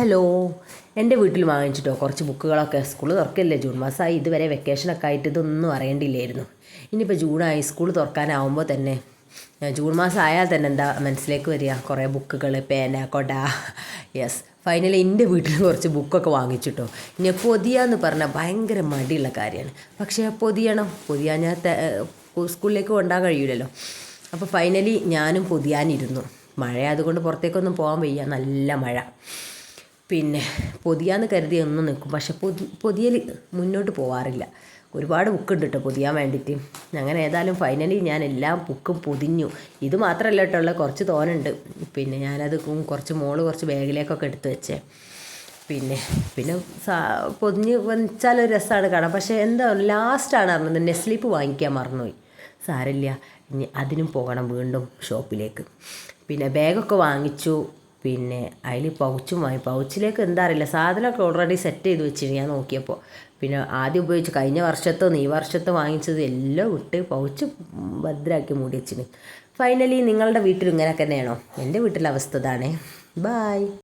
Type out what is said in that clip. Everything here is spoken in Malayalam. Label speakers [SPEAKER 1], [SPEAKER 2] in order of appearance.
[SPEAKER 1] ഹലോ, എൻ്റെ വീട്ടിൽ വാങ്ങിച്ചിട്ടോ കുറച്ച് ബുക്കുകളൊക്കെ. സ്കൂൾ തുറക്കില്ലേ, ജൂൺ മാസമായി. ഇതുവരെ വെക്കേഷനൊക്കെ ആയിട്ട് ഇതൊന്നും അറിയേണ്ടില്ലായിരുന്നു. ഇനിയിപ്പോൾ ജൂണായി, സ്കൂൾ തുറക്കാനാവുമ്പോൾ തന്നെ ജൂൺ മാസം ആയാൽ തന്നെ എന്താ മനസ്സിലേക്ക് വരിക, കുറേ ബുക്കുകൾ, പേന, കൊട. യെസ്, ഫൈനലി എൻ്റെ വീട്ടിൽ കുറച്ച് ബുക്കൊക്കെ വാങ്ങിച്ചിട്ടോ. ഇനി പൊതിയാന്ന് പറഞ്ഞാൽ ഭയങ്കര മടിയുള്ള കാര്യമാണ്. പക്ഷേ പൊതിയാൻ ഞാൻ സ്കൂളിലേക്ക് കൊണ്ടാൻ കഴിയില്ലല്ലോ. അപ്പോൾ ഫൈനലി ഞാനും പൊതിയാനിരുന്നു. മഴ അതുകൊണ്ട് പുറത്തേക്കൊന്നും പോകാൻ വയ്യ, നല്ല മഴ. പിന്നെ പൊതിയാന്ന് കരുതി ഒന്നും നിൽക്കും, പക്ഷെ പൊതിയൽ മുന്നോട്ട് പോകാറില്ല. ഒരുപാട് ബുക്കുണ്ട് കേട്ടോ പൊതിയാൻ വേണ്ടിയിട്ട്. അങ്ങനെ ഏതായാലും ഫൈനലി ഞാൻ എല്ലാ ബുക്കും പൊതിഞ്ഞു. ഇത് മാത്രമല്ല കേട്ടോ ഉള്ളത്, കുറച്ച് തോനുണ്ട്. പിന്നെ ഞാനത് കുറച്ച് ബാഗിലേക്കൊക്കെ എടുത്ത് വെച്ചേ. പിന്നെ പൊതിഞ്ഞ് വെച്ചാലൊരു രസമാണ് കാണാൻ. പക്ഷേ എന്താ ലാസ്റ്റാണ് അറിഞ്ഞത്, നെസ്ലിപ്പ് വാങ്ങിക്കാൻ മറന്നുപോയി. സാരമില്ല, ഇനി അതിനും പോകണം വീണ്ടും ഷോപ്പിലേക്ക്. പിന്നെ ബാഗൊക്കെ വാങ്ങിച്ചു. പിന്നെ അതിൽ പൗച്ചും വാങ്ങി. പൗച്ചിലേക്ക് എന്താ അറിയില്ല, സാധനമൊക്കെ ഓൾറെഡി സെറ്റ് ചെയ്ത് വെച്ചിരുന്നു ഞാൻ നോക്കിയപ്പോൾ. പിന്നെ ആദ്യം ഉപയോഗിച്ച് കഴിഞ്ഞ വർഷത്തോ ഈ വർഷത്തോ വാങ്ങിച്ചത് എല്ലാം ഇട്ട് പൗച്ച് ഭദ്രമാക്കി മൂടി വെച്ചിന്. ഫൈനലി നിങ്ങളുടെ വീട്ടിൽ ഇങ്ങനെ തന്നെയാണോ? എൻ്റെ വീട്ടിലെ അവസ്ഥ ഇതാണേ. ബായ്.